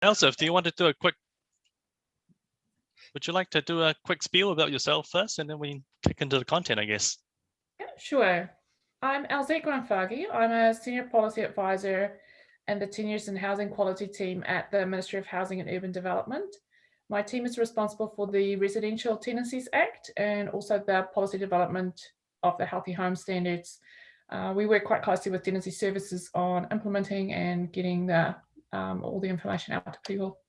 Elzeth, do you want to do a quick? Would you like to do a quick spiel about yourself first, and then we kick into the content, I guess? Yeah, sure. I'm Elzeth Grant-Fargie. I'm a Senior Policy Advisor in the Tenures and Housing Quality team at the Ministry of Housing and Urban Development. My team is responsible for the Residential Tenancies Act and also the policy development of the Healthy Home Standards. We work quite closely with tenancy services on implementing and getting all the information out to people.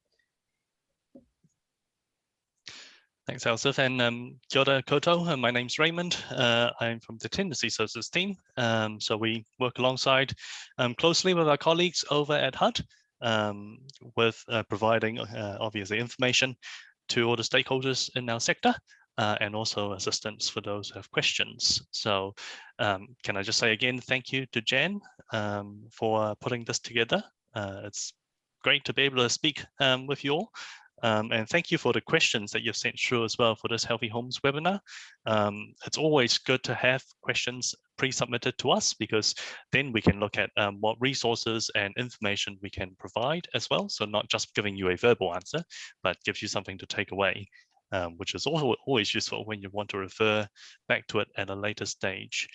Thanks, Elzeth. And kia ora koutou. My name's Raymond. I'm from the Tenancy Services team. So we work alongside closely with our colleagues over at HUD with providing obviously information to all the stakeholders in our sector and also assistance for those who have questions. So can I just say again, thank you to Jan for putting this together. It's great to be able to speak with you all. And thank you for the questions that you've sent through as well for this Healthy Homes webinar. It's always good to have questions pre-submitted to us because then we can look at what resources and information we can provide as well. So not just giving you a verbal answer, but gives you something to take away, which is also always useful when you want to refer back to it at a later stage.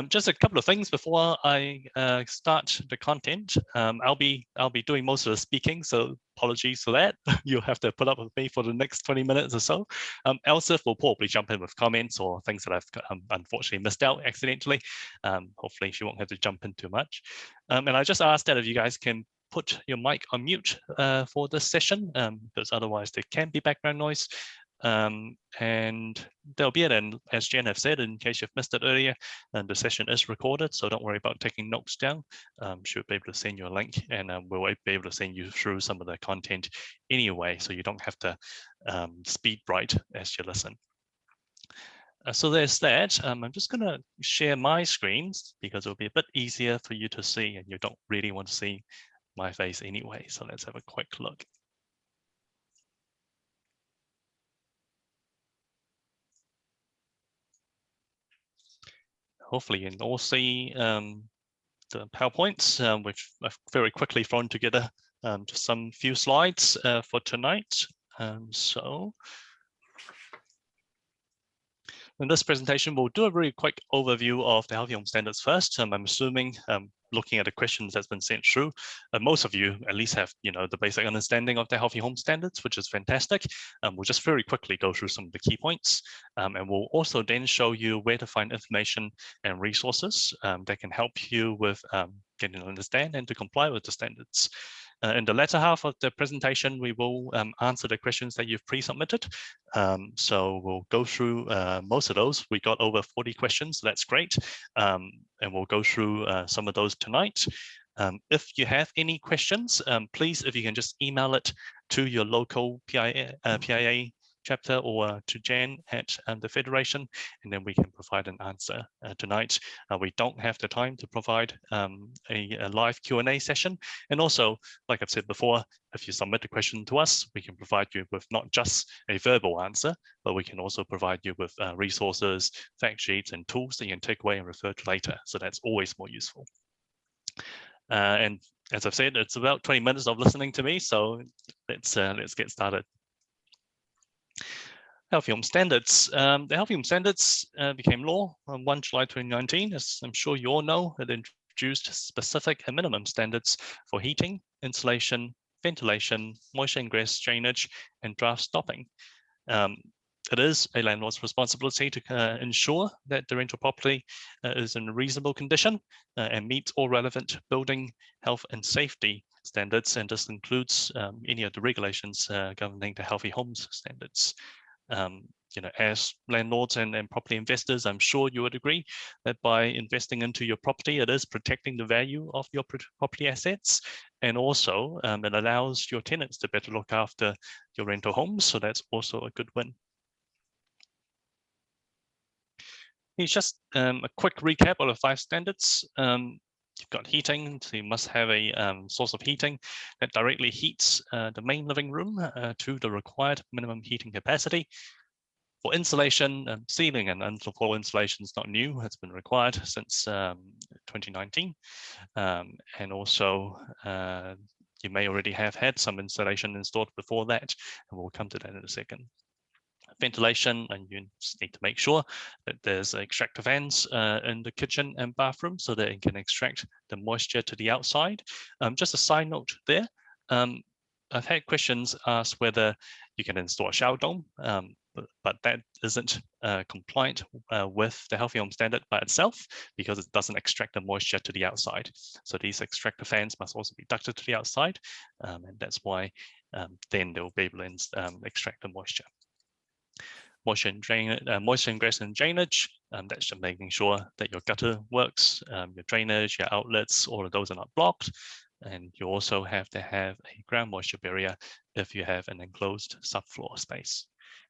Just a couple of things before I start the content. I'll be doing most of the speaking, so apologies for that. You'll have to put up with me for the next 20 minutes or so. Elzeth will probably jump in with comments or things that I've unfortunately missed out accidentally. Hopefully she won't have to jump in too much. And I just asked that if you guys can put your mic on mute for this session, because otherwise there can be background noise. And there'll be it, and as Jen have said, in case you've missed it earlier, and the session is recorded, so don't worry about taking notes down. Should be able to send you a link, and we'll be able to send you through some of the content anyway, so you don't have to speed write as you listen. So there's that. I'm just going to share my screens because it'll be a bit easier for you to see, and you don't really want to see my face anyway. So let's have a quick look. Hopefully you can all see the PowerPoints, which I've very quickly thrown together just some few slides for tonight. So in this presentation, we'll do a very quick overview of the Healthy Home Standards first. I'm assuming, looking at the questions that's been sent through, most of you at least have, the basic understanding of the Healthy Home Standards, which is fantastic. We'll just very quickly go through some of the key points, and we'll also then show you where to find information and resources that can help you with getting to understand and to comply with the standards. In the latter half of the presentation, we will answer the questions that you've pre-submitted. So we'll go through most of those. We got over 40 questions, so that's great. And we'll go through some of those tonight. If you have any questions, please, if you can just email it to your local PIA chapter or to Jan at the Federation, and then we can provide an answer tonight. We don't have the time to provide a live Q&A session. And also, like I've said before, if you submit a question to us, we can provide you with not just a verbal answer, but we can also provide you with resources, fact sheets, and tools that you can take away and refer to later. So that's always more useful. And as I've said, it's about 20 minutes of listening to me, so let's get started. Healthy Home Standards. The Healthy Home Standards became law on 1 July 2019. As I'm sure you all know, it introduced specific and minimum standards for heating, insulation, ventilation, moisture ingress, drainage, and draft stopping. It is a landlord's responsibility to ensure that the rental property is in reasonable condition and meets all relevant building, health, and safety standards, and this includes any of the regulations governing the Healthy Homes Standards. As landlords and property investors, I'm sure you would agree that by investing into your property, it is protecting the value of your property assets, and also it allows your tenants to better look after your rental homes, so that's also a good win. Here's just a quick recap of the 5 standards. You've got heating, so you must have a source of heating that directly heats the main living room to the required minimum heating capacity. For insulation, ceiling and underfloor insulation is not new. It's been required since 2019. And also, you may already have had some insulation installed before that, and we'll come to that in a second. Ventilation, and you just need to make sure that there's extractor fans in the kitchen and bathroom so that it can extract the moisture to the outside. Just a side note there, I've had questions asked whether you can install a shower dome, but that isn't compliant with the Healthy Home Standard by itself because it doesn't extract the moisture to the outside. So these extractor fans must also be ducted to the outside, and that's why then they'll be able to extract the moisture. Moisture ingress and drainage, that's just making sure that your gutter works, your drainage, your outlets, all of those are not blocked. And you also have to have a ground moisture barrier if you have an enclosed subfloor space.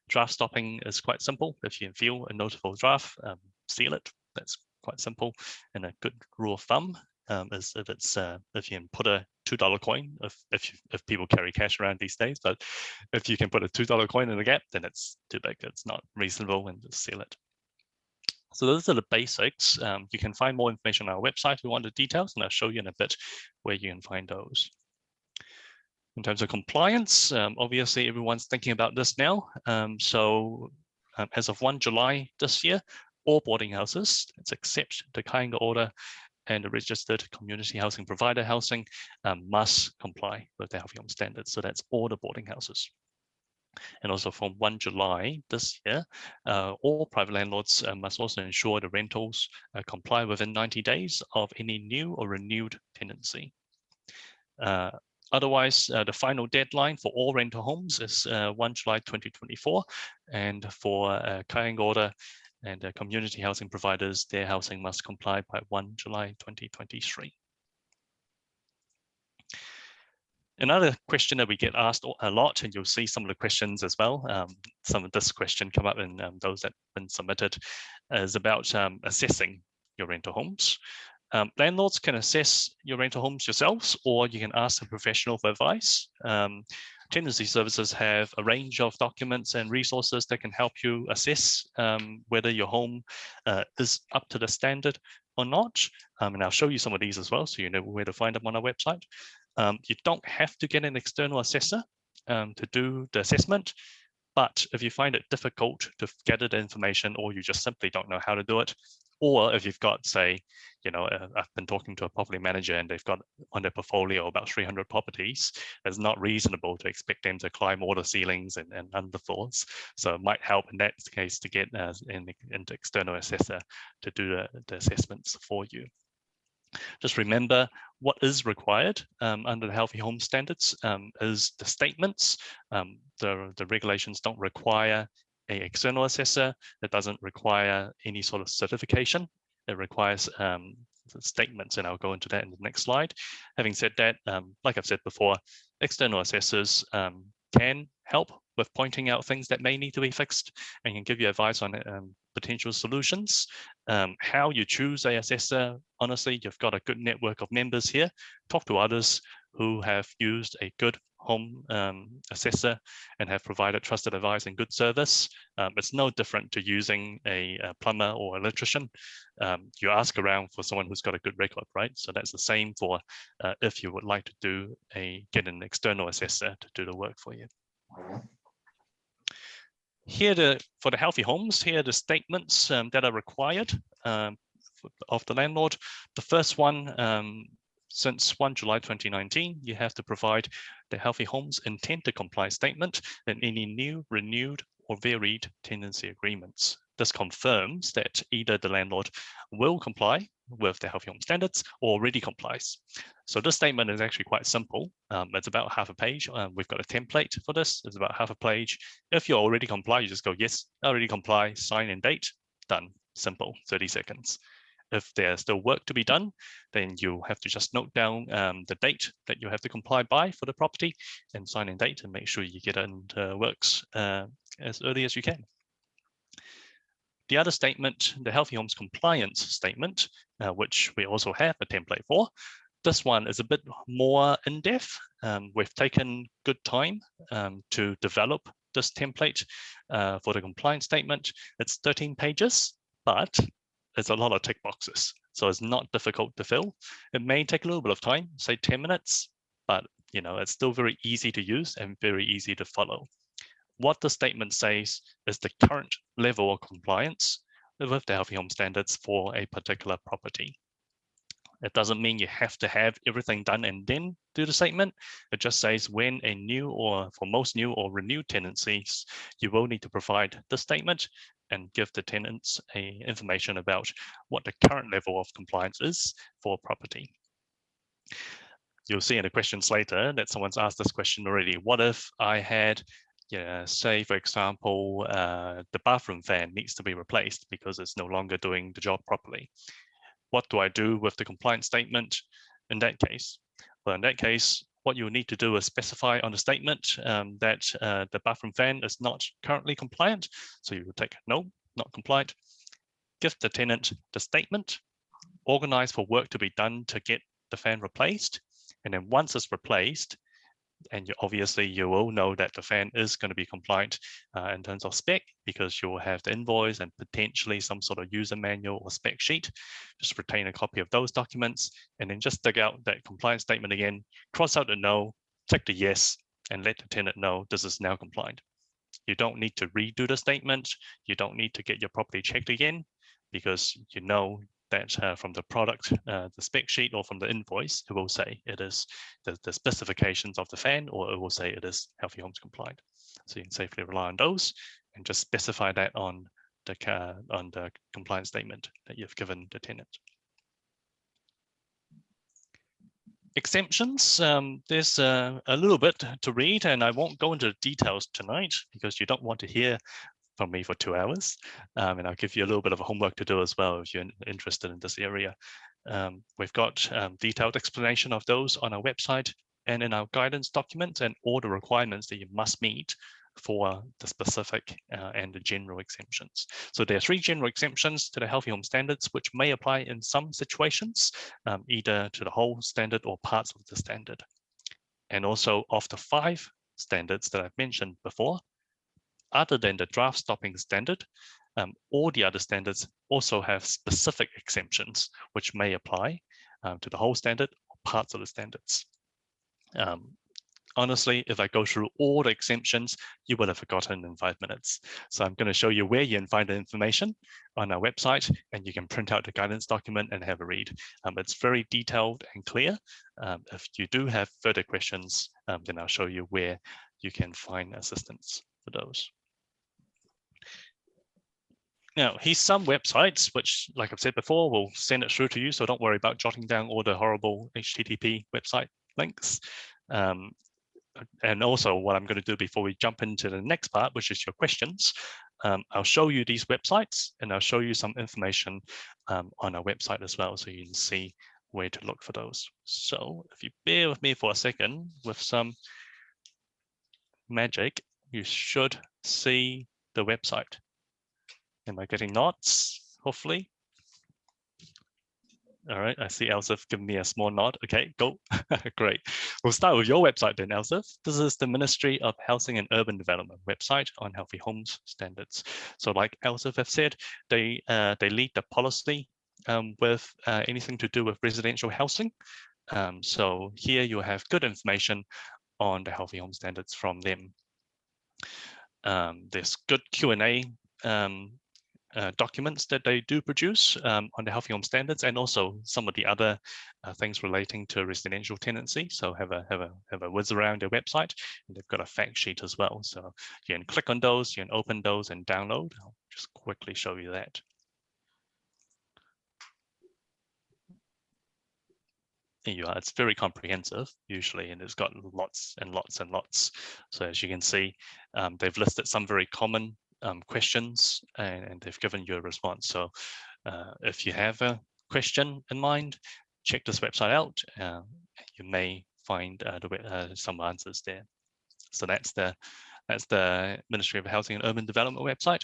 Draft stopping is quite simple. If you feel a notable draft, seal it. That's quite simple. And a good rule of thumb is if you can put a $2 coin, if people carry cash around these days, but if you can put a $2 coin in the gap, then it's too big. It's not reasonable, and just seal it. So those are the basics. You can find more information on our website if you want the details, and I'll show you in a bit where you can find those. In terms of compliance, obviously everyone's thinking about this now. As of 1 July this year, all boarding houses, except the Kāinga order and the registered community housing provider housing, must comply with the Healthy Home Standards. So that's all the boarding houses. And also from 1 July this year, all private landlords must also ensure the rentals comply within 90 days of any new or renewed tenancy. Otherwise, the final deadline for all rental homes is 1 July 2024. And for Kāinga order and community housing providers, their housing must comply by 1 July 2023. Another question that we get asked a lot, and you'll see some of the questions as well, some of this question come up in those that have been submitted, is about assessing your rental homes. Landlords can assess your rental homes yourselves, or you can ask a professional for advice. Tenancy services have a range of documents and resources that can help you assess whether your home is up to the standard or not. And I'll show you some of these as well, so you know where to find them on our website. You don't have to get an external assessor to do the assessment, but if you find it difficult to gather the information, or you just simply don't know how to do it, or if you've got, say, I've been talking to a property manager and they've got on their portfolio about 300 properties, it's not reasonable to expect them to climb all the ceilings and underfloors. So it might help in that case to get an external assessor to do the assessments for you. Just remember what is required under the Healthy Home Standards is the statements. The regulations don't require an external assessor. It doesn't require any sort of certification. It requires statements, and I'll go into that in the next slide. Having said that, like I've said before, external assessors can help with pointing out things that may need to be fixed and can give you advice on potential solutions. How you choose an assessor, honestly, you've got a good network of members here. Talk to others who have used a good home assessor and have provided trusted advice and good service. It's no different to using a plumber or electrician. You ask around for someone who's got a good record, right? So that's the same for if you would like to get an external assessor to do the work for you. Here, for the healthy homes, here are the statements that are required of the landlord. The first one, since 1 July 2019, you have to provide the Healthy Homes Intent to Comply statement in any new, renewed, or varied tenancy agreements. This confirms that either the landlord will comply with the Healthy Home Standards or already complies. So this statement is actually quite simple. It's about half a page. We've got a template for this. It's about half a page. If you already comply, you just go, yes, I already comply, sign and date, done. Simple, 30 seconds. If there's still work to be done, then you have to just note down the date that you have to comply by for the property and sign and date, and make sure you get it into works as early as you can. The other statement, the Healthy Homes Compliance Statement, which we also have a template for. This one is a bit more in-depth. We've taken good time to develop this template for the compliance statement. It's 13 pages, but there's a lot of tick boxes, so it's not difficult to fill. It may take a little bit of time, say 10 minutes, but it's still very easy to use and very easy to follow. What the statement says is the current level of compliance with the Healthy Home Standards for a particular property. It doesn't mean you have to have everything done and then do the statement. It just says when a new, or for most new or renewed tenancies, you will need to provide the statement and give the tenants information about what the current level of compliance is for property. You'll see in the questions later that someone's asked this question already. What if I had, say, for example, the bathroom fan needs to be replaced because it's no longer doing the job properly? What do I do with the compliance statement in that case? Well, in that case, what you need to do is specify on the statement that the bathroom fan is not currently compliant. So you will take no, not compliant, give the tenant the statement, organize for work to be done to get the fan replaced. And then once it's replaced, and obviously you will know that the fan is going to be compliant in terms of spec, because you'll have the invoice and potentially some sort of user manual or spec sheet. Just retain a copy of those documents, and then just dig out that compliance statement again, cross out the no, check the yes, and let the tenant know this is now compliant. You don't need to redo the statement. You don't need to get your property checked again, because you know that from the product, the spec sheet, or from the invoice, it will say it is the specifications of the fan, or it will say it is Healthy Homes compliant. So you can safely rely on those and just specify that on the compliance statement that you've given the tenant. Exemptions, there's a little bit to read, and I won't go into the details tonight because you don't want to hear from me for 2 hours. And I'll give you a little bit of homework to do as well if you're interested in this area. We've got detailed explanation of those on our website and in our guidance document, and all the requirements that you must meet for the specific and the general exemptions. So there are 3 general exemptions to the Healthy Home Standards, which may apply in some situations, either to the whole standard or parts of the standard. And also of the 5 standards that I've mentioned before, other than the draft stopping standard, all the other standards also have specific exemptions, which may apply to the whole standard or parts of the standards. Honestly, if I go through all the exemptions, you would have forgotten in 5 minutes. So I'm going to show you where you can find the information on our website, and you can print out the guidance document and have a read. It's very detailed and clear. If you do have further questions, then I'll show you where you can find assistance for those. Now, here's some websites, which, like I've said before, we'll send it through to you. So don't worry about jotting down all the horrible HTTP website links. And also what I'm going to do before we jump into the next part, which is your questions, I'll show you these websites, and I'll show you some information on our website as well, so you can see where to look for those. So if you bear with me for a second with some magic, you should see the website. Am I getting nods? Hopefully. All right, I see Elzeth giving me a small nod. Okay, go. Great. We'll start with your website then, Elzeth. This is the Ministry of Housing and Urban Development website on Healthy Homes Standards. So like Elzeth have said, they lead the policy with anything to do with residential housing. So here you have good information on the Healthy Home Standards from them. There's good Q&A documents that they do produce on the Healthy Home Standards, and also some of the other things relating to residential tenancy. So have a whiz around their website, and they've got a fact sheet as well. So you can click on those, you can open those and download. I'll just quickly show you that. There you are. It's very comprehensive usually, and it's got lots and lots and lots. So as you can see, they've listed some very common questions, and they've given you a response. So if you have a question in mind, check this website out. You may find some answers there. So that's the Ministry of Housing and Urban Development website.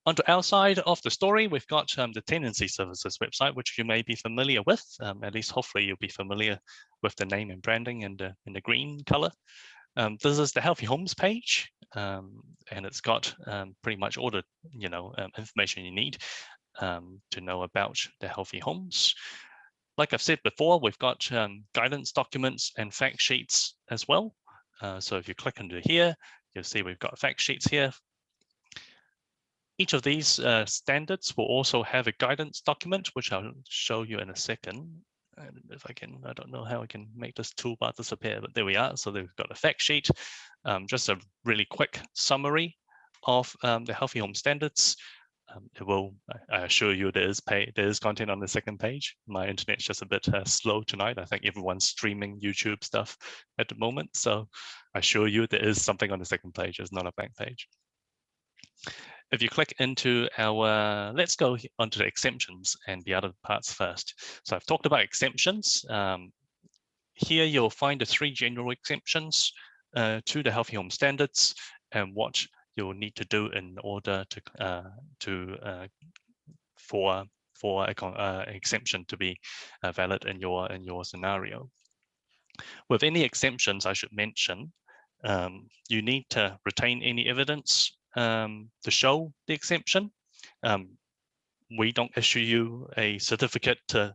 Onto our side of the story, we've got the Tenancy Services website, which you may be familiar with. At least hopefully you'll be familiar with the name and branding in the green color. This is the Healthy Homes page, and it's got pretty much all the information you need to know about the Healthy Homes. Like I've said before, we've got guidance documents and fact sheets as well. So if you click into here, you'll see we've got fact sheets here. Each of these standards will also have a guidance document, which I'll show you in a second. And if I can, I don't know how I can make this toolbar disappear, but there we are. So we've got a fact sheet, just a really quick summary of the Healthy Home Standards. It will, I assure you, there is content on the second page. My internet's just a bit slow tonight. I think everyone's streaming YouTube stuff at the moment. So I assure you there is something on the second page. It's not a blank page. If you click into our, let's go onto the exemptions and the other parts first. So I've talked about exemptions. Here you'll find the 3 general exemptions to the Healthy Home Standards and what you'll need to do in order for an exemption to be valid in your scenario. With any exemptions, I should mention, you need to retain any evidence to show the exemption. We don't issue you a certificate to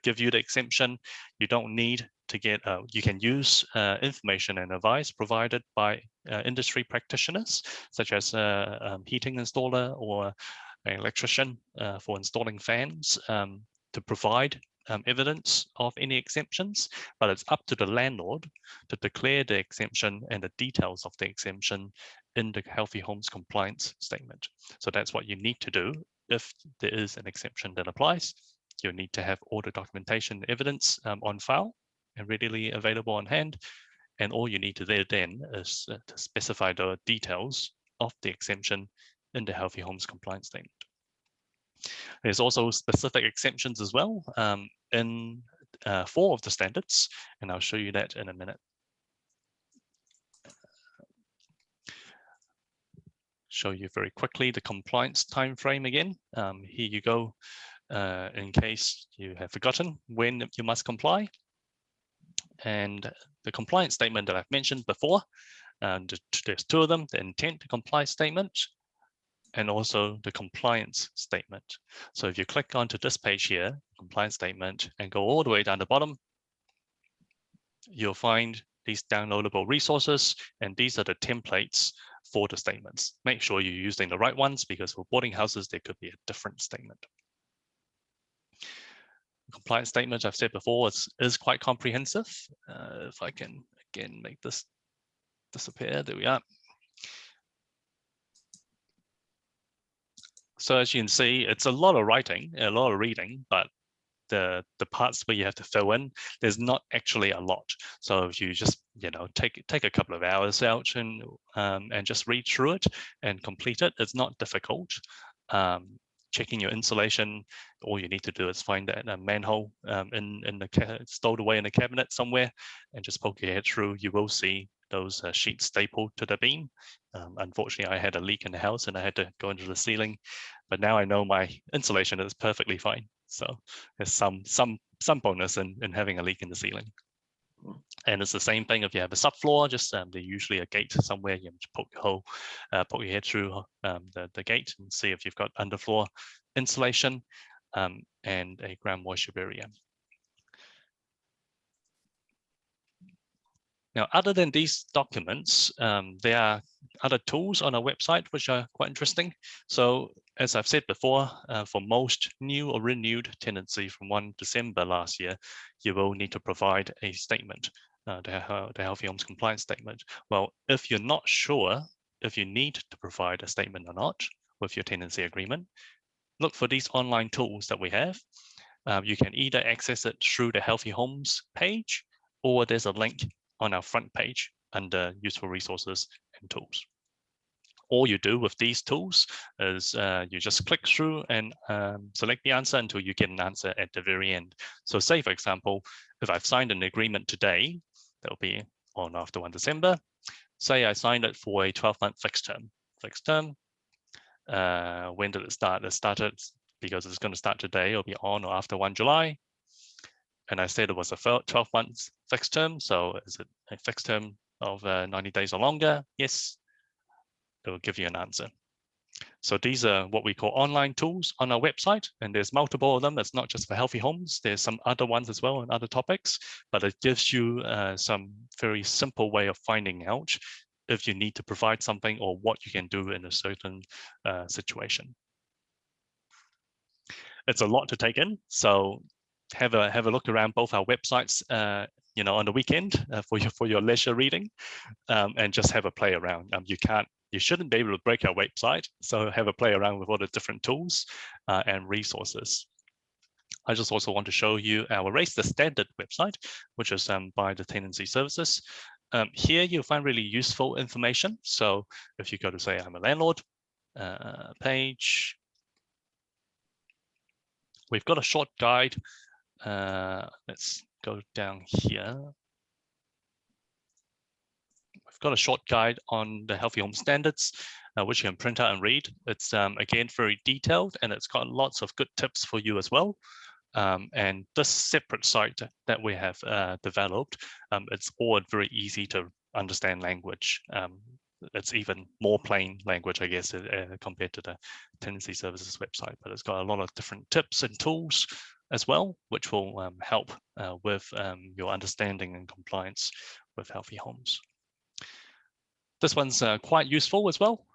give you the exemption. You don't need to get, you can use information and advice provided by industry practitioners, such as a heating installer or an electrician for installing fans to provide evidence of any exemptions, but it's up to the landlord to declare the exemption and the details of the exemption in the Healthy Homes Compliance Statement. So that's what you need to do. If there is an exemption that applies, you need to have all the documentation evidence on file and readily available on hand. And all you need to do then is to specify the details of the exemption in the Healthy Homes Compliance Statement. There's also specific exemptions as well in 4 of the standards, and I'll show you that in a minute. Show you very quickly the compliance time frame again. Here you go, in case you have forgotten when you must comply. And the compliance statement that I've mentioned before, and there's 2 of them, the intent to comply statement and also the compliance statement. So if you click onto this page here, compliance statement, and go all the way down the bottom, you'll find these downloadable resources, and these are the templates for the statements. Make sure you're using the right ones, because for boarding houses, there could be a different statement. The compliance statement, I've said before, is quite comprehensive. If I can, again, make this disappear, there we are. So as you can see, it's a lot of writing, a lot of reading, but the parts where you have to fill in, there's not actually a lot. So if you just, take a couple of hours out and just read through it and complete it, it's not difficult. Checking your insulation, all you need to do is find that manhole stowed away in a cabinet somewhere, and just poke your head through. You will see those sheets stapled to the beam. Unfortunately, I had a leak in the house and I had to go into the ceiling, but now I know my insulation is perfectly fine. So there's some bonus in having a leak in the ceiling. And it's the same thing if you have a subfloor. Just there's usually a gate somewhere. You just poke your head through the gate and see if you've got underfloor insulation and a ground moisture barrier. Now, other than these documents, there are other tools on our website which are quite interesting. So as I've said before, for most new or renewed tenancy from 1 December last year, you will need to provide a statement, the Healthy Homes Compliance Statement. Well, if you're not sure if you need to provide a statement or not with your tenancy agreement, look for these online tools that we have. You can either access it through the Healthy Homes page, or there's a link on our front page under useful resources and tools. All you do with these tools is you just click through and select the answer until you get an answer at the very end. So say, for example, if I've signed an agreement today, that'll be on after 1 December. Say I signed it for a 12-month fixed term. When did it start? It started, because it's going to start today, it'll be on or after 1 July. And I said it was a 12 months fixed term. So is it a fixed term of 90 days or longer? Yes, it will give you an answer. So these are what we call online tools on our website, and there's multiple of them. It's not just for healthy homes. There's some other ones as well on other topics, but it gives you some very simple way of finding out if you need to provide something or what you can do in a certain situation. It's a lot to take in, so have a look around both our websites, on the weekend for your leisure reading, and just have a play around. You shouldn't be able to break our website, so have a play around with all the different tools and resources. I just also want to show you our Raise the Standard website, which is by the Tenancy Services. Here you'll find really useful information. So if you go to say I'm a landlord page, we've got a short guide. Let's go down here. We've got a short guide on the Healthy Home Standards, which you can print out and read. It's again very detailed, and it's got lots of good tips for you as well. And this separate site that we have developed, it's all very easy to understand language. It's even more plain language, I guess, compared to the Tenancy Services website, but it's got a lot of different tips and tools as well, which will help with your understanding and compliance with healthy homes. This one's quite useful as well.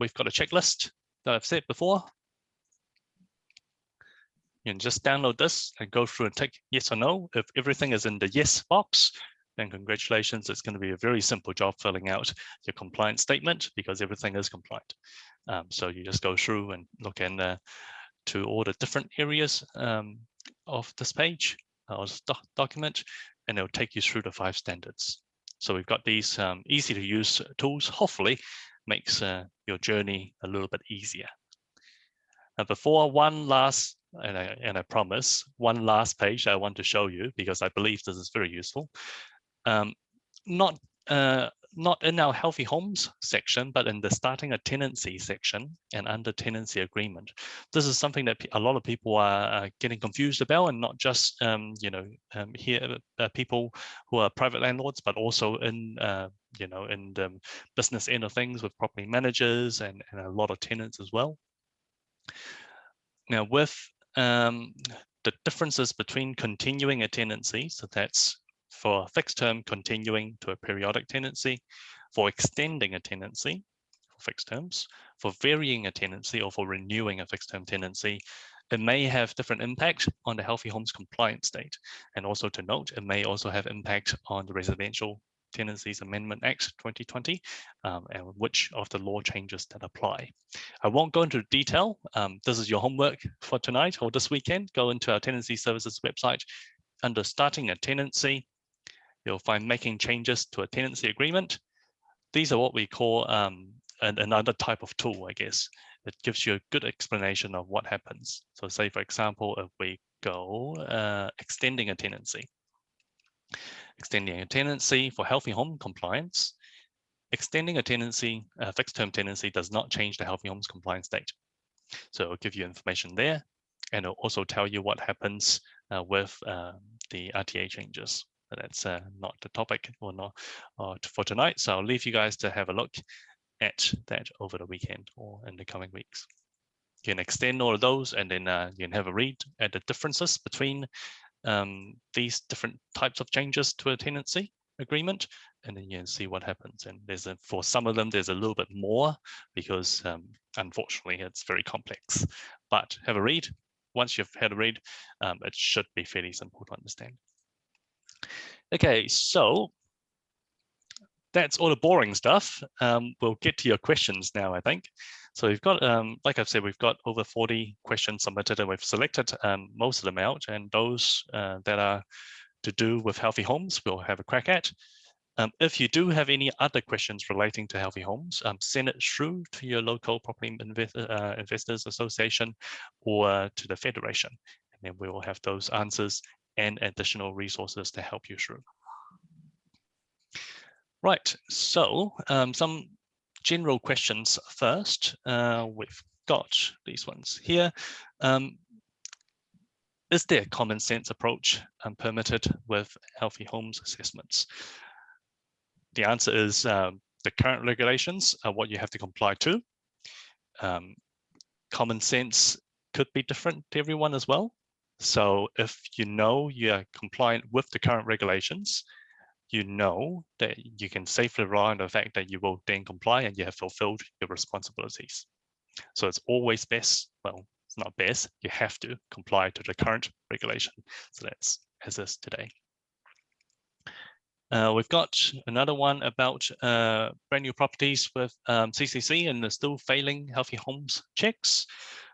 We've got a checklist that I've said before. You can just download this and go through and tick yes or no. If everything is in the yes box, then congratulations, it's going to be a very simple job filling out your compliance statement because everything is compliant. So you just go through and look in to all the different areas of this page or document, and it'll take you through the 5 standards. So we've got these easy to use tools, hopefully makes your journey a little bit easier. Now before one last, and I promise, one last page I want to show you because I believe this is very useful. Not in our Healthy Homes section, but in the Starting a Tenancy section and under Tenancy Agreement. This is something that a lot of people are getting confused about, and not just here people who are private landlords, but also in in the business end of things with property managers and a lot of tenants as well. Now with the differences between continuing a tenancy, so that's for a fixed term continuing to a periodic tenancy, for extending a tenancy for fixed terms, for varying a tenancy or for renewing a fixed term tenancy, it may have different impact on the Healthy Homes compliance date. And also to note, it may also have impact on the Residential Tenancies Amendment Act 2020 and which of the law changes that apply. I won't go into detail. This is your homework for tonight or this weekend. Go into our Tenancy Services website. Under Starting a Tenancy, you'll find Making Changes to a Tenancy Agreement. These are what we call another type of tool, I guess. It gives you a good explanation of what happens. So say, for example, if we go extending a tenancy. Extending a tenancy for Healthy Home compliance. Extending a tenancy, fixed term tenancy, does not change the Healthy Homes compliance date. So it'll give you information there, and it'll also tell you what happens with the RTA changes. But that's not the topic or not for tonight. So I'll leave you guys to have a look at that over the weekend or in the coming weeks. You can extend all of those, and then you can have a read at the differences between these different types of changes to a tenancy agreement, and then you can see what happens. And there's for some of them, there's a little bit more because unfortunately it's very complex. But have a read. Once you've had a read, it should be fairly simple to understand. Okay, so that's all the boring stuff. We'll get to your questions now, I think. So we've got, like I've said, we've got over 40 questions submitted, and we've selected most of them out, and those that are to do with healthy homes, we'll have a crack at. If you do have any other questions relating to healthy homes, send it through to your local property investors association or to the Federation, and then we will have those answers and additional resources to help you through. Right, so some general questions first. We've got these ones here. Is there a common sense approach permitted with healthy homes assessments? The answer is the current regulations are what you have to comply to. Common sense could be different to everyone as well. So if you know you're compliant with the current regulations, you know that you can safely rely on the fact that you will then comply and you have fulfilled your responsibilities. So it's always best, well, it's not best, you have to comply to the current regulation. So that's as is today. We've got another one about brand new properties with CCC and they're still failing healthy homes checks.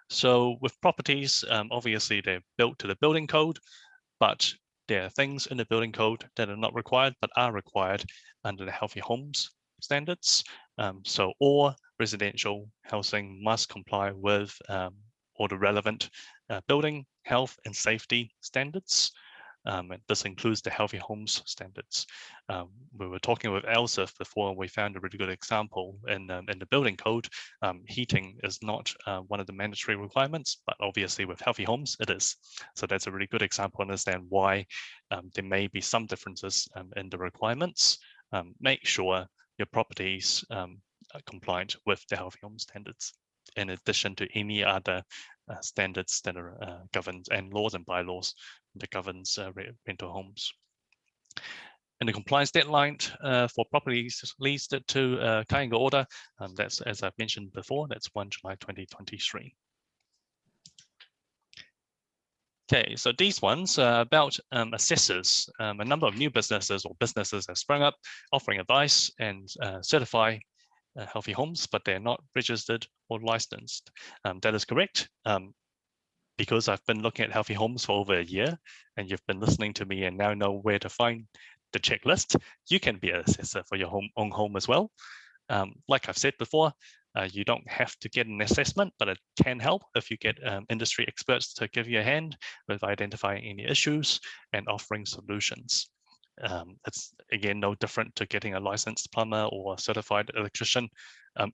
So with properties, obviously they're built to the building code, but there are things in the building code that are not required, but are required under the healthy homes standards. So all residential housing must comply with all the relevant building, health and safety standards. And this includes the healthy homes standards. We were talking with Elzeth before, and we found a really good example in the building code. Heating is not one of the mandatory requirements, but obviously with healthy homes, it is. So that's a really good example to understand why there may be some differences in the requirements. Make sure your properties are compliant with the healthy home standards, in addition to any other standards that are governed and laws and bylaws that governs rental homes. And the compliance deadline for properties leased to Kainga order, that's, as I've mentioned before, that's 1 July 2023. Okay, so these ones are about assessors. A number of new businesses or businesses have sprung up offering advice and certify healthy homes, but they're not registered or licensed. That is correct. Because I've been looking at healthy homes for over a year and you've been listening to me and now know where to find the checklist, you can be an assessor for your own home as well. Like I've said before, you don't have to get an assessment, but it can help if you get industry experts to give you a hand with identifying any issues and offering solutions. It's again no different to getting a licensed plumber or a certified electrician.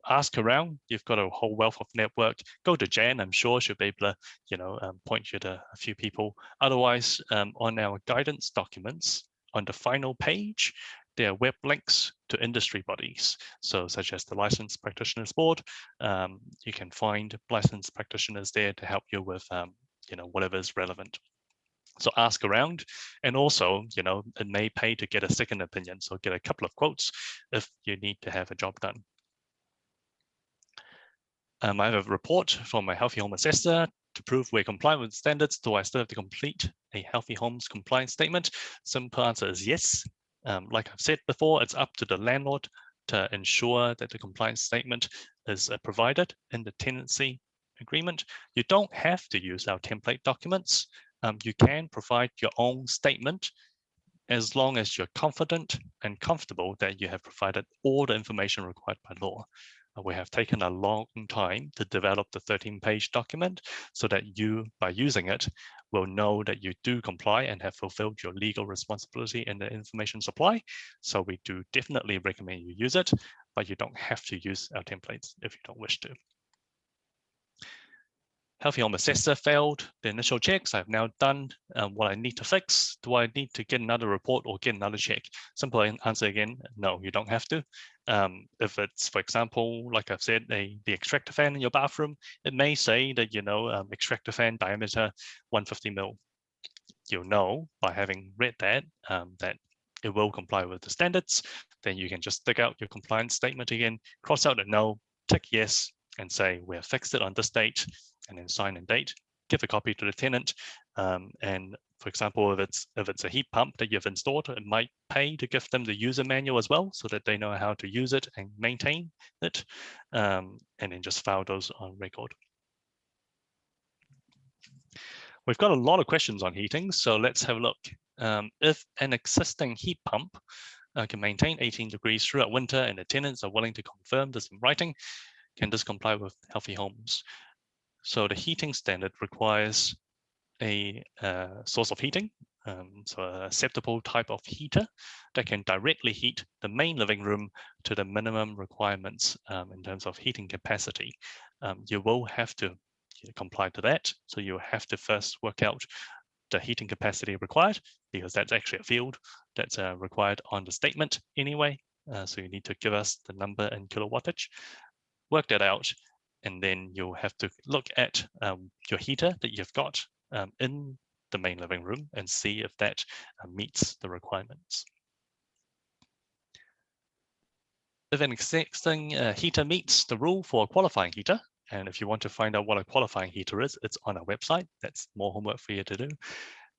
Ask around. You've got a whole wealth of network. Go to Jan. I'm sure she'll be able to, point you to a few people. Otherwise, on our guidance documents, on the final page, there are web links to industry bodies. So, such as the Licensed Practitioners Board, you can find licensed practitioners there to help you with, whatever is relevant. So ask around, and also, it may pay to get a second opinion. So get a couple of quotes if you need to have a job done. I have a report from my Healthy Home Assessor to prove we're compliant with standards. Do I still have to complete a Healthy Homes compliance statement? Simple answer is yes. Like I've said before, it's up to the landlord to ensure that the compliance statement is provided in the tenancy agreement. You don't have to use our template documents. You can provide your own statement as long as you're confident and comfortable that you have provided all the information required by law. We have taken a long time to develop the 13-page document so that you, by using it, will know that you do comply and have fulfilled your legal responsibility in the information supply. So we do definitely recommend you use it, but you don't have to use our templates if you don't wish to. Healthy Home Assessor failed the initial checks. I've now done what I need to fix. Do I need to get another report or get another check? Simple answer again, no, you don't have to. If it's, for example, like I've said, the extractor fan in your bathroom, it may say that, extractor fan diameter 150 mil. You'll know by having read that, that it will comply with the standards. Then you can just stick out your compliance statement again, cross out a no, tick yes, and say we have fixed it on this date, and then sign and date, give a copy to the tenant. And for example, if it's a heat pump that you've installed, it might pay to give them the user manual as well, so that they know how to use it and maintain it, and then just file those on record. We've got a lot of questions on heating, so let's have a look. If an existing heat pump can maintain 18 degrees throughout winter and the tenants are willing to confirm this in writing, can this comply with healthy homes? So the heating standard requires a source of heating, so a acceptable type of heater that can directly heat the main living room to the minimum requirements in terms of heating capacity. You will have to comply to that. So you have to first work out the heating capacity required, because that's actually a field that's required on the statement anyway. So you need to give us the number in kilowattage, work that out, and then you'll have to look at your heater that you've got in the main living room and see if that meets the requirements. If an existing heater meets the rule for a qualifying heater, and if you want to find out what a qualifying heater is, it's on our website. That's more homework for you to do.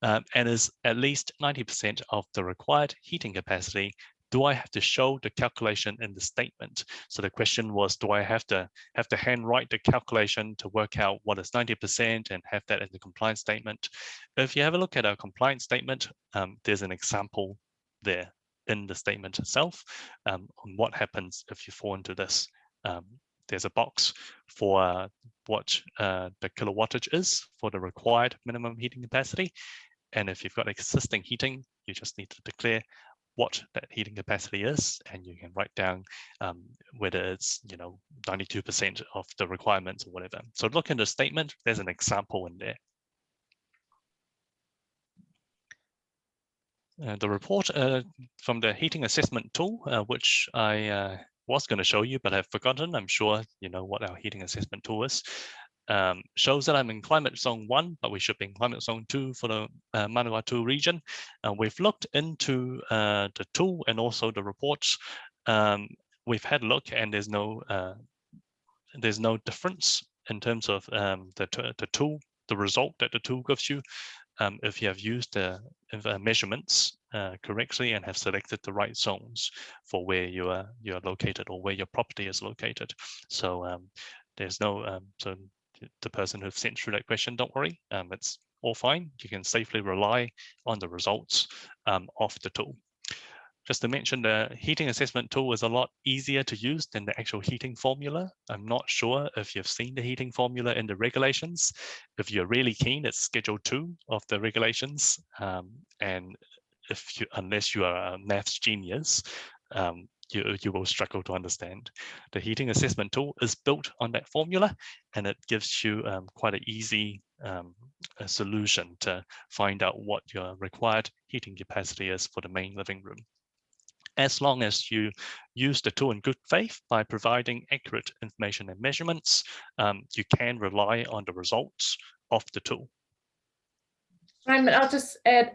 And is at least 90% of the required heating capacity, do I have to show the calculation in the statement? So the question was, do I have to handwrite the calculation to work out what is 90% and have that in the compliance statement? If you have a look at our compliance statement, there's an example there in the statement itself on what happens if you fall into this. There's a box for what the kilowattage is for the required minimum heating capacity. And if you've got existing heating, you just need to declare what that heating capacity is, and you can write down whether it's 92% of the requirements or whatever. So look in the statement, there's an example in there. The report from the heating assessment tool, which I was going to show you, but I've forgotten. I'm sure you know what our heating assessment tool is. Shows that I'm in climate zone 1, but we should be in climate zone 2 for the Manawatu region. We've looked into the tool and also the reports. We've had a look, and there's no difference in terms of the tool, the result that the tool gives you. If you have used the measurements correctly and have selected the right zones for where you are located or where your property is located. So there's no, so the person who sent through that question, don't worry, it's all fine. You can safely rely on the results of the tool. Just to mention, the heating assessment tool is a lot easier to use than the actual heating formula. I'm not sure if you've seen the heating formula in the regulations. If you're really keen, it's Schedule 2 of the regulations. And unless you are a maths genius, you will struggle to understand. The heating assessment tool is built on that formula, and it gives you quite an easy a solution to find out what your required heating capacity is for the main living room. As long as you use the tool in good faith by providing accurate information and measurements, you can rely on the results of the tool. I'll just add,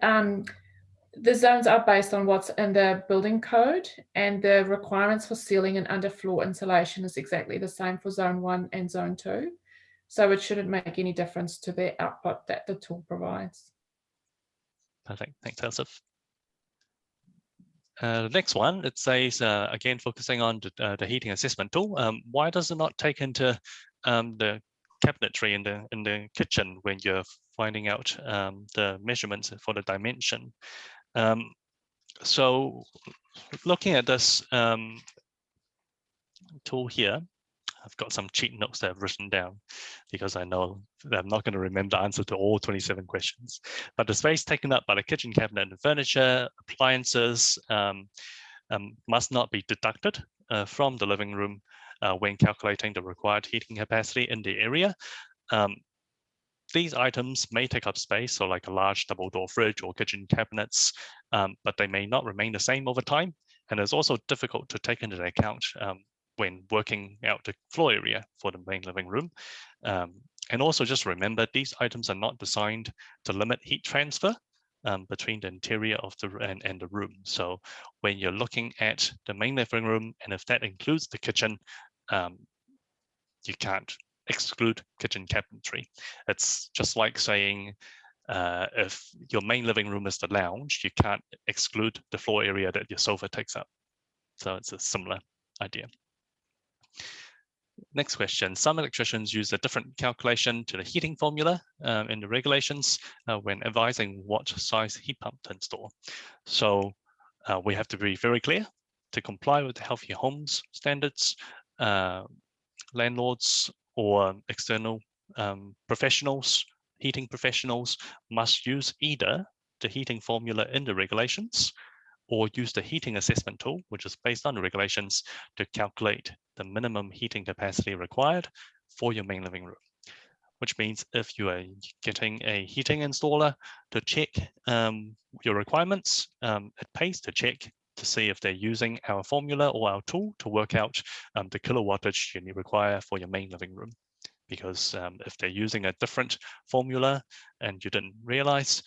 the zones are based on what's in the building code, and the requirements for ceiling and underfloor insulation is exactly the same for zone 1 and zone 2. So it shouldn't make any difference to the output that the tool provides. Perfect, thanks, Elzeth. The next one, it says, again, focusing on the heating assessment tool, why does it not take into the cabinetry in the kitchen when you're finding out the measurements for the dimension? So looking at this tool here, I've got some cheat notes that I've written down because I know that I'm not going to remember the answer to all 27 questions. But the space taken up by the kitchen cabinet and furniture, appliances must not be deducted from the living room when calculating the required heating capacity in the area. These items may take up space, so like a large double door fridge or kitchen cabinets, but they may not remain the same over time. And it's also difficult to take into account when working out the floor area for the main living room. And also just remember, these items are not designed to limit heat transfer between the interior of the and the room. So when you're looking at the main living room, and if that includes the kitchen, you can't exclude kitchen cabinetry. It's just like saying if your main living room is the lounge, you can't exclude the floor area that your sofa takes up. So it's a similar idea. Next question. Some electricians use a different calculation to the heating formula in the regulations when advising what size heat pump to install. So we have to be very clear to comply with the Healthy Homes standards. Landlords or external professionals, heating professionals, must use either the heating formula in the regulations or use the heating assessment tool, which is based on the regulations, to calculate the minimum heating capacity required for your main living room. Which means if you are getting a heating installer to check your requirements, it pays to check to see if they're using our formula or our tool to work out the kilowattage you require for your main living room. Because if they're using a different formula and you didn't realize,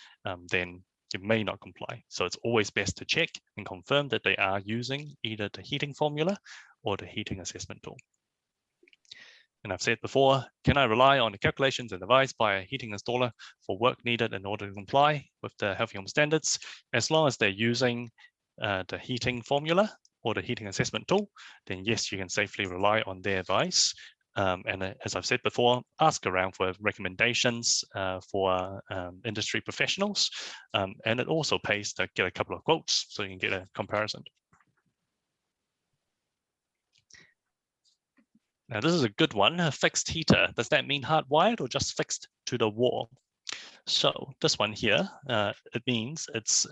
then you may not comply. So it's always best to check and confirm that they are using either the heating formula or the heating assessment tool. And I've said before, can I rely on the calculations and advice by a heating installer for work needed in order to comply with the Healthy Home Standards? As long as they're using the heating formula or the heating assessment tool, then yes, you can safely rely on their advice. And as I've said before, ask around for recommendations for industry professionals. And it also pays to get a couple of quotes so you can get a comparison. Now, this is a good one, a fixed heater. Does that mean hardwired or just fixed to the wall? So this one here, it means it's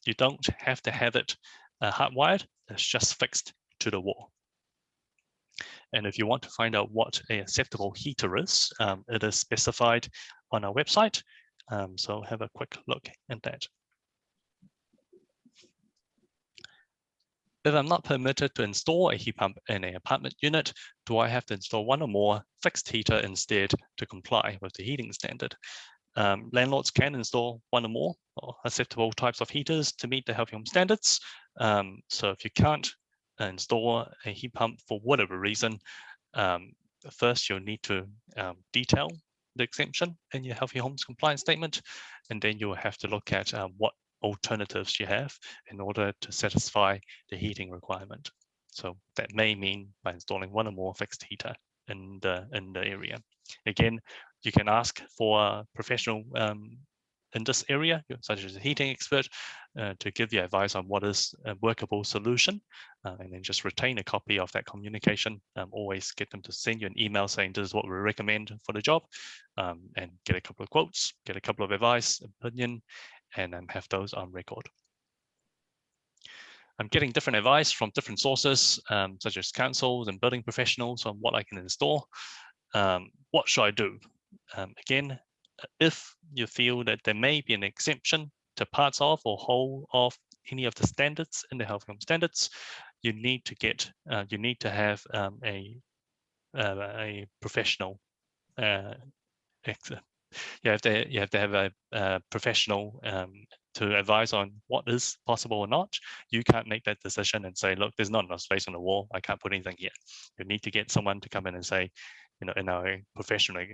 you don't have to have it hardwired, it's just fixed to the wall. And if you want to find out what an acceptable heater is, it is specified on our website. So have a quick look at that. If I'm not permitted to install a heat pump in an apartment unit, do I have to install one or more fixed heater instead to comply with the heating standard? Landlords can install one or more acceptable types of heaters to meet the Healthy Home Standards. So if you can't install a heat pump for whatever reason, first you'll need to detail the exemption in your Healthy Homes compliance statement, and then you'll have to look at what alternatives you have in order to satisfy the heating requirement. So that may mean by installing one or more fixed heater in the area. Again, you can ask for a professional in this area, such as a heating expert, to give you advice on what is a workable solution, and then just retain a copy of that communication. Always get them to send you an email saying this is what we recommend for the job, and get a couple of quotes, get a couple of advice, opinion, and have those on record. I'm getting different advice from different sources, such as councils and building professionals on what I can install. What should I do? Again, if you feel that there may be an exemption to parts of or whole of any of the standards in the Healthy Home Standards, you need to get, you need to have a professional. You have to have a professional to advise on what is possible or not. You can't make that decision and say, look, there's not enough space on the wall, I can't put anything here. You need to get someone to come in and say, you know, in our professional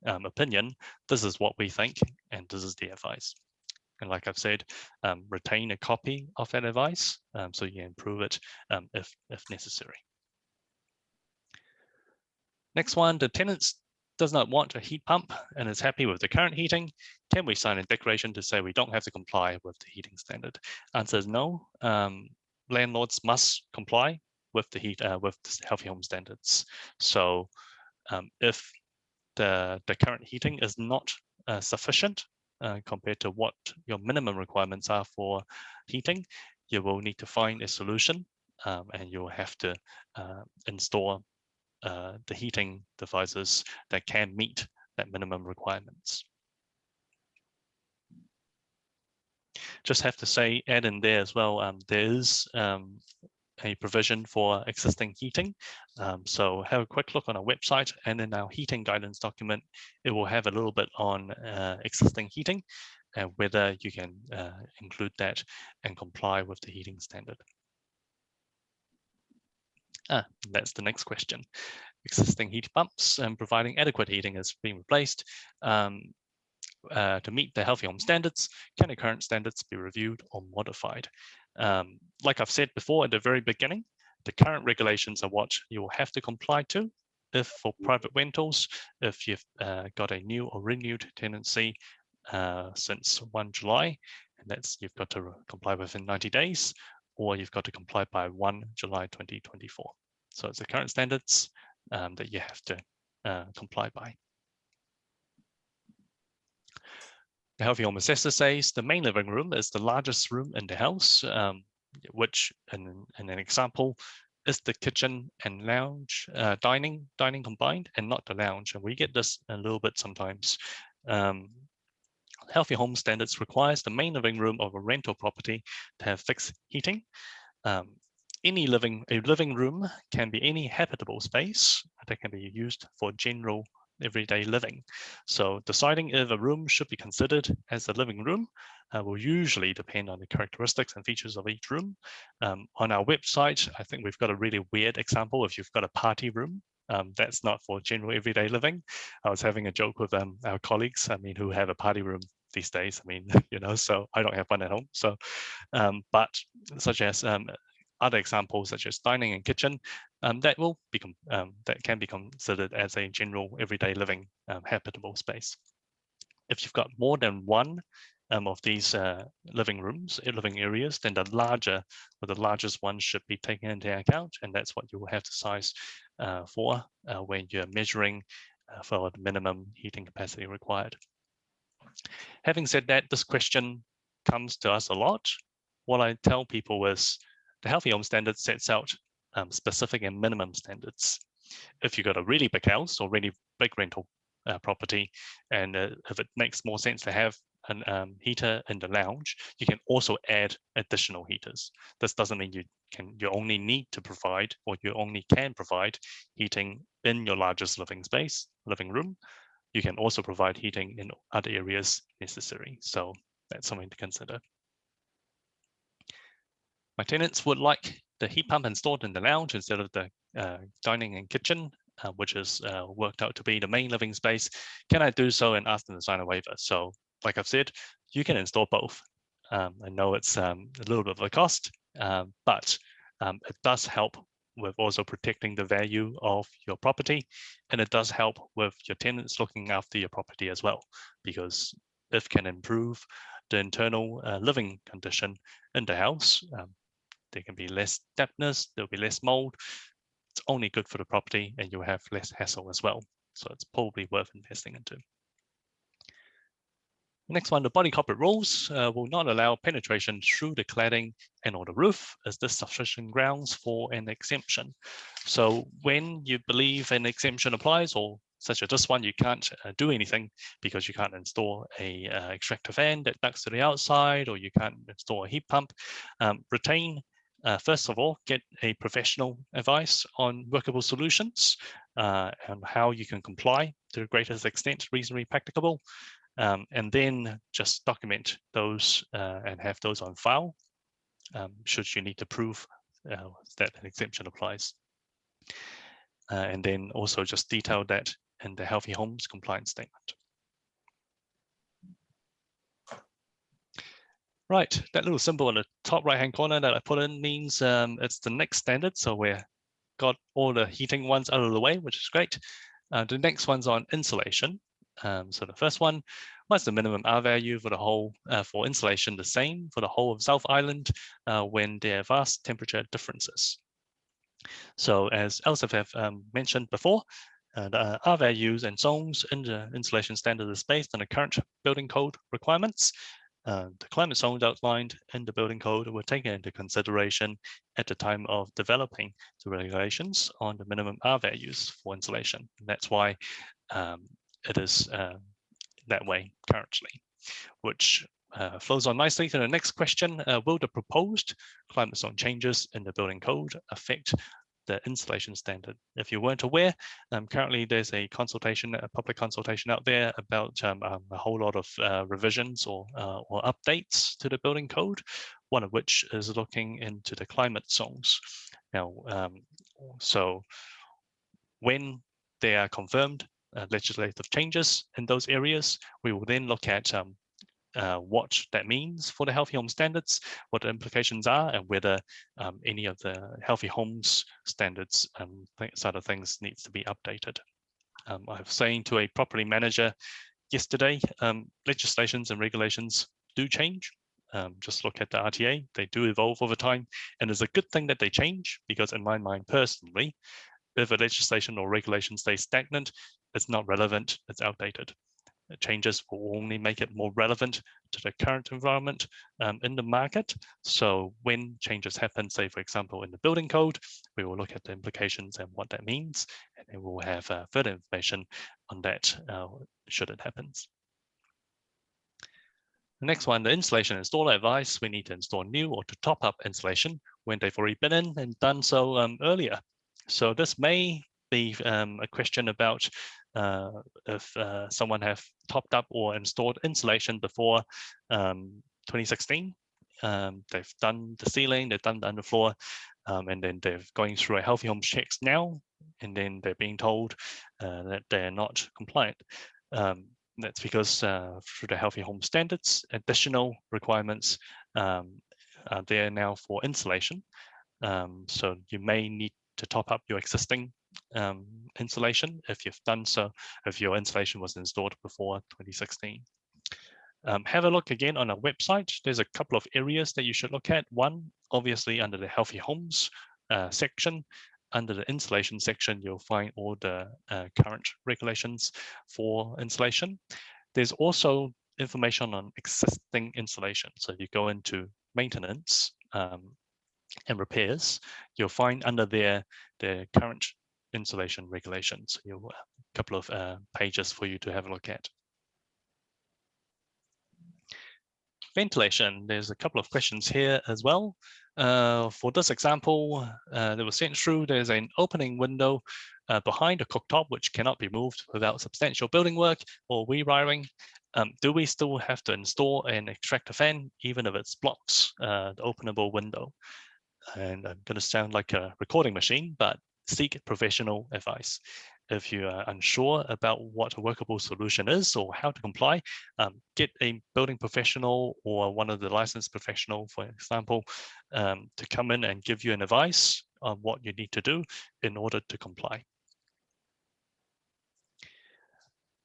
opinion, this is what we think, and this is the advice. And like I've said, retain a copy of that advice so you can improve it if necessary. Next one, the tenant does not want a heat pump and is happy with the current heating. Can we sign a declaration to say we don't have to comply with the heating standard? Answer is no. Landlords must comply with the Healthy Home Standards. So if the current heating is not sufficient compared to what your minimum requirements are for heating, you will need to find a solution, and you'll have to install the heating devices that can meet that minimum requirements. Just have to say, add in there as well, there is a provision for existing heating. So have a quick look on our website, and in our heating guidance document, it will have a little bit on existing heating and whether you can include that and comply with the heating standard. That's the next question. Existing heat pumps and providing adequate heating is being replaced to meet the Healthy Home Standards. Can the current standards be reviewed or modified? Like I've said before at the very beginning, the current regulations are what you will have to comply to. If for private rentals, if you've got a new or renewed tenancy since 1 July, and that's you've got to comply within 90 days, or you've got to comply by 1 July 2024. So it's the current standards that you have to comply by. The Healthy Home Assessor says the main living room is the largest room in the house, which in an example is the kitchen and lounge, dining combined, and not the lounge. And we get this a little bit sometimes. Healthy home standards requires the main living room of a rental property to have fixed heating. A living room can be any habitable space that can be used for general everyday living. So deciding if a room should be considered as a living room will usually depend on the characteristics and features of each room. On our website, I think we've got a really weird example. If you've got a party room, that's not for general everyday living. I was having a joke with our colleagues, who have a party room these days. So I don't have one at home. So, but such as other examples such as dining and kitchen, that can be considered as a general everyday living habitable space. If you've got more than one of these living areas, then the largest one should be taken into account, and that's what you will have to size for when you're measuring for the minimum heating capacity required. Having said that, this question comes to us a lot. What I tell people is the Healthy Home Standard sets out specific and minimum standards. If you've got a really big house or really big rental property, and if it makes more sense to have a heater in the lounge, you can also add additional heaters. This doesn't mean you only need to provide, or you only can provide heating in your largest living room. You can also provide heating in other areas necessary. So that's something to consider. My tenants would like the heat pump installed in the lounge instead of the dining and kitchen, which is worked out to be the main living space. Can I do so and ask them to sign a waiver? So like I've said, you can install both. I know it's a little bit of a cost, but it does help with also protecting the value of your property. And it does help with your tenants looking after your property as well, because if can improve the internal living condition in the house, there can be less dampness, there'll be less mold. It's only good for the property and you'll have less hassle as well. So it's probably worth investing into. Next one, the body corporate rules will not allow penetration through the cladding and or the roof. Is this sufficient grounds for an exemption? So when you believe an exemption applies, or such as this one, you can't do anything because you can't install a extractor fan that ducts to the outside, or you can't install a heat pump, first of all, get a professional advice on workable solutions and how you can comply to the greatest extent reasonably practicable. And then just document those and have those on file should you need to prove that an exemption applies. And then also just detail that in the Healthy Homes compliance statement. Right, that little symbol in the top right-hand corner that I put in means it's the next standard. So we've got all the heating ones out of the way, which is great. The next one's on insulation. So the first one, what's the minimum R value for the whole for insulation the same for the whole of South Island when there are vast temperature differences? So as Elzeth have mentioned before, the R values and zones in the insulation standard is based on the current building code requirements. The climate zones outlined in the building code were taken into consideration at the time of developing the regulations on the minimum R values for insulation. And that's why it is that way currently, which flows on nicely to the next question. Will the proposed climate zone changes in the building code affect the insulation standard? If you weren't aware, currently there's a public consultation out there about a whole lot of revisions or updates to the building code, one of which is looking into the climate zones. Now, so when they are confirmed legislative changes in those areas, we will then look at what that means for the Healthy Home Standards, what the implications are, and whether any of the Healthy Homes Standards side of things needs to be updated. I was saying to a property manager yesterday, legislations and regulations do change. Just look at the RTA, they do evolve over time, and it's a good thing that they change, because in my mind personally, if a legislation or regulation stays stagnant, it's not relevant, it's outdated. Changes will only make it more relevant to the current environment in the market. So when changes happen, say for example in the building code, we will look at the implications and what that means, and then we'll have further information on that should it happen. The next one, the installation installer advice. We need to install new or to top up installation when they've already been in and done so earlier. So this may be a question about if someone have topped up or installed insulation before 2016. They've done the ceiling, they've done the underfloor, and then they're going through a healthy homes checks now, and then they're being told that they're not compliant. That's because through the Healthy Home Standards, additional requirements are there now for insulation. So you may need to top up your existing insulation if you've done so, if your insulation was installed before 2016. Have a look again on our website. There's a couple of areas that you should look at. One, obviously under the Healthy Homes section. Under the insulation section, you'll find all the current regulations for insulation. There's also information on existing insulation. So if you go into maintenance and repairs, you'll find under there the current insulation regulations. A couple of pages for you to have a look at. Ventilation, there's a couple of questions here as well. For this example that was sent through, there's an opening window behind a cooktop which cannot be moved without substantial building work or rewiring. Do we still have to install an extractor fan even if it blocks the openable window? And I'm going to sound like a recording machine, but seek professional advice. If you are unsure about what a workable solution is or how to comply, get a building professional or one of the licensed professional, for example, to come in and give you an advice on what you need to do in order to comply.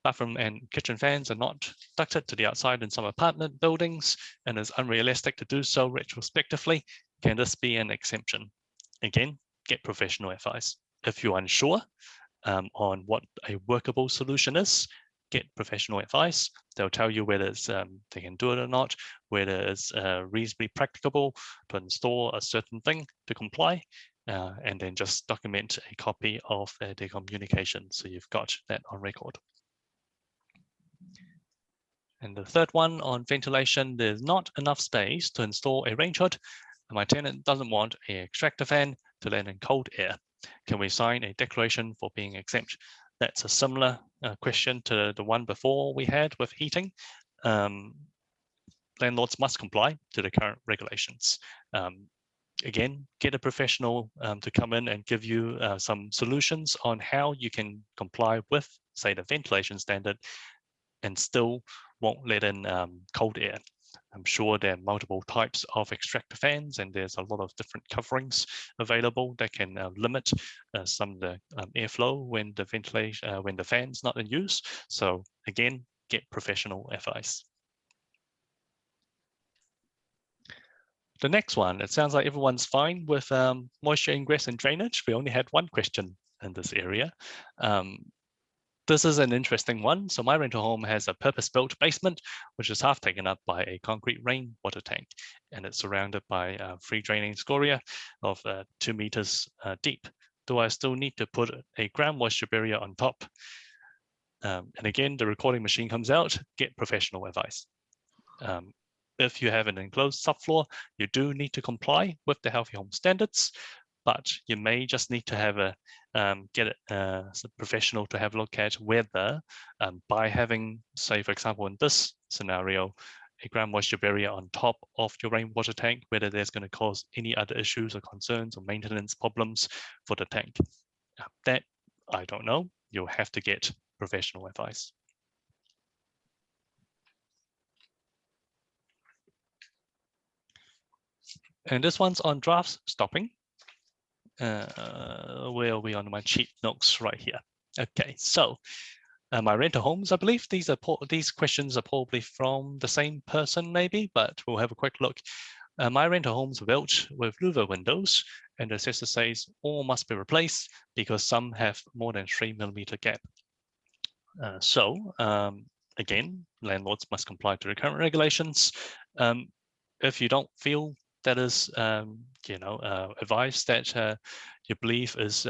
Bathroom and kitchen fans are not ducted to the outside in some apartment buildings, and it's unrealistic to do so retrospectively. Can this be an exemption? Again, get professional advice. If you're unsure on what a workable solution is, get professional advice. They'll tell you whether it's, they can do it or not, whether it's reasonably practicable to install a certain thing to comply, and then just document a copy of their communication so you've got that on record. And the third one on ventilation, there's not enough space to install a range hood. My tenant doesn't want an extractor fan to let in cold air. Can we sign a declaration for being exempt? That's a similar question to the one before we had with heating. Landlords must comply to the current regulations. Again, get a professional to come in and give you some solutions on how you can comply with, say, the ventilation standard and still won't let in cold air. I'm sure there are multiple types of extractor fans, and there's a lot of different coverings available that can limit some of the airflow when the ventilation, when the fan's not in use. So again, get professional advice. The next one, it sounds like everyone's fine with moisture ingress and drainage. We only had one question in this area. This is an interesting one. So my rental home has a purpose-built basement, which is half taken up by a concrete rainwater tank, and it's surrounded by free draining scoria of 2 meters deep. Do I still need to put a ground moisture barrier on top? And again, the recording machine comes out, get professional advice. If you have an enclosed subfloor, you do need to comply with the Healthy Home Standards, but you may just need to have a get a professional to have a look at whether by having, say, for example, in this scenario, a ground moisture barrier on top of your rainwater tank, whether there's going to cause any other issues or concerns or maintenance problems for the tank. That I don't know. You'll have to get professional advice. And this one's on drafts stopping. Where are we on my cheat notes right here? Okay, so my rental homes, I believe these questions are probably from the same person maybe, but we'll have a quick look. My rental homes were built with louver windows, and the assessor says all must be replaced because some have more than 3 millimeter gap. Again, landlords must comply to the current regulations. If you don't feel that is, advice that you believe is,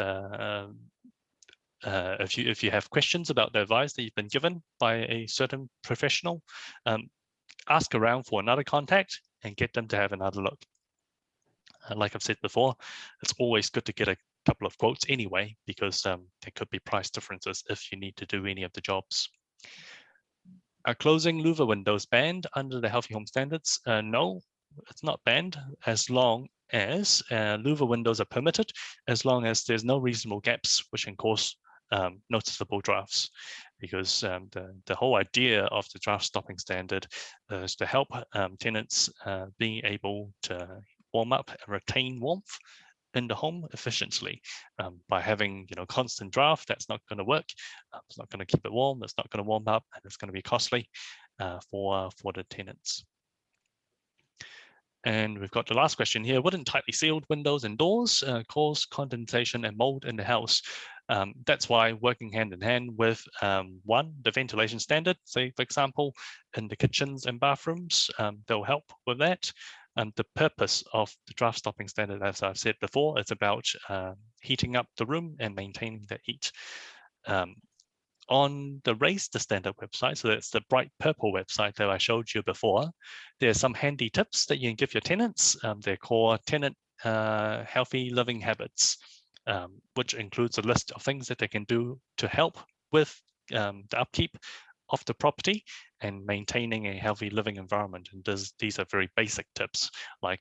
if you have questions about the advice that you've been given by a certain professional, ask around for another contact and get them to have another look. Like I've said before, it's always good to get a couple of quotes anyway, because there could be price differences if you need to do any of the jobs. Are closing louver windows banned under the Healthy Home Standards? No, it's not banned, as long as louver windows are permitted, as long as there's no reasonable gaps which can cause noticeable drafts, because the whole idea of the draft stopping standard is to help tenants being able to warm up and retain warmth in the home efficiently. By having constant draft, that's not going to work. It's not going to keep it warm. It's not going to warm up, and it's going to be costly for the tenants. And we've got the last question here. Wouldn't tightly sealed windows and doors cause condensation and mold in the house? That's why working hand in hand with one, the ventilation standard, say for example, in the kitchens and bathrooms, they'll help with that. The purpose of the draft stopping standard, as I've said before, is about heating up the room and maintaining the heat. On the Raise the Standard website, so that's the bright purple website that I showed you before, there's some handy tips that you can give your tenants. They're called tenant healthy living habits, which includes a list of things that they can do to help with the upkeep of the property and maintaining a healthy living environment. And these are very basic tips, like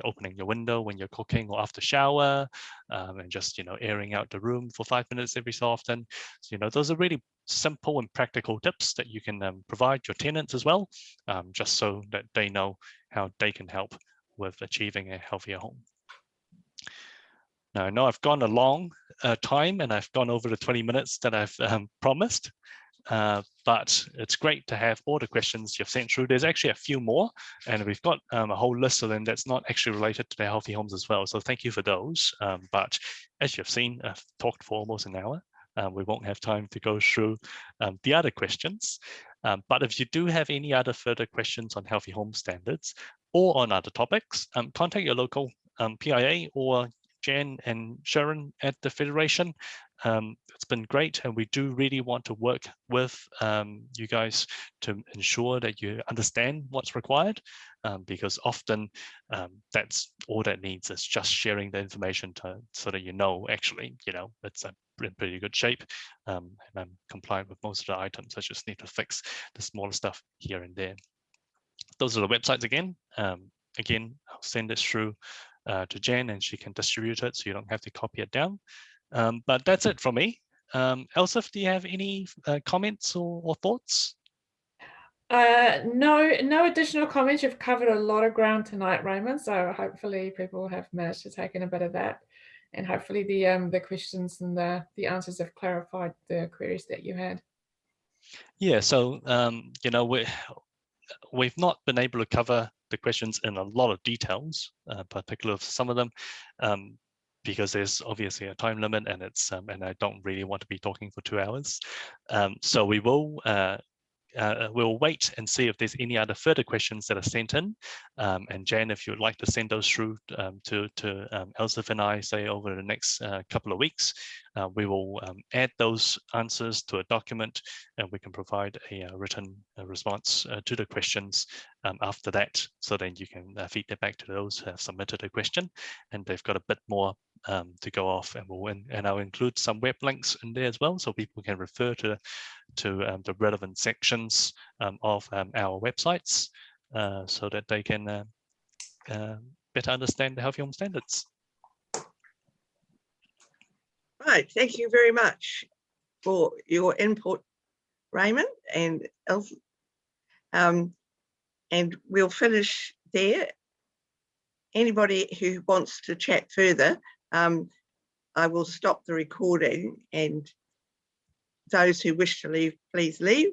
opening your window when you're cooking or after shower, and just airing out the room for 5 minutes every so often. So those are really simple and practical tips that you can provide your tenants as well, just so that they know how they can help with achieving a healthier home. Now, I know I've gone a long time, and I've gone over the 20 minutes that I've promised. But it's great to have all the questions you've sent through. There's actually a few more, and we've got a whole list of them that's not actually related to the healthy homes as well. So thank you for those. But as you've seen, I've talked for almost an hour. We won't have time to go through the other questions. But if you do have any other further questions on healthy home standards or on other topics, contact your local PIA or Jan and Sharon at the Federation. It's been great, and we do really want to work with you guys to ensure that you understand what's required, because often that's all that needs is just sharing the information so that actually it's in pretty good shape, and I'm compliant with most of the items. I just need to fix the smaller stuff here and there. Those are the websites again. Again, I'll send this through to Jen, and she can distribute it so you don't have to copy it down. But that's it from me. Elzeth, do you have any comments or thoughts? No additional comments. You've covered a lot of ground tonight, Raymond. So hopefully people have managed to take in a bit of that, and hopefully the questions and the answers have clarified the queries that you had. Yeah. So we've not been able to cover the questions in a lot of details, particularly some of them, because there's obviously a time limit, and it's and I don't really want to be talking for 2 hours. So we will we'll wait and see if there's any other further questions that are sent in. And Jan, if you would like to send those through to Elzeth and I, say over the next couple of weeks, we will add those answers to a document, and we can provide a written response to the questions after that. So then you can feed that back to those who have submitted a question, and they've got a bit more to go off, and I'll include some web links in there as well, so people can refer to the relevant sections of our websites, so that they can better understand the healthy home standards. Right, thank you very much for your input, Raymond and Elzeth. And we'll finish there. Anybody who wants to chat further, I will stop the recording, and those who wish to leave, please leave.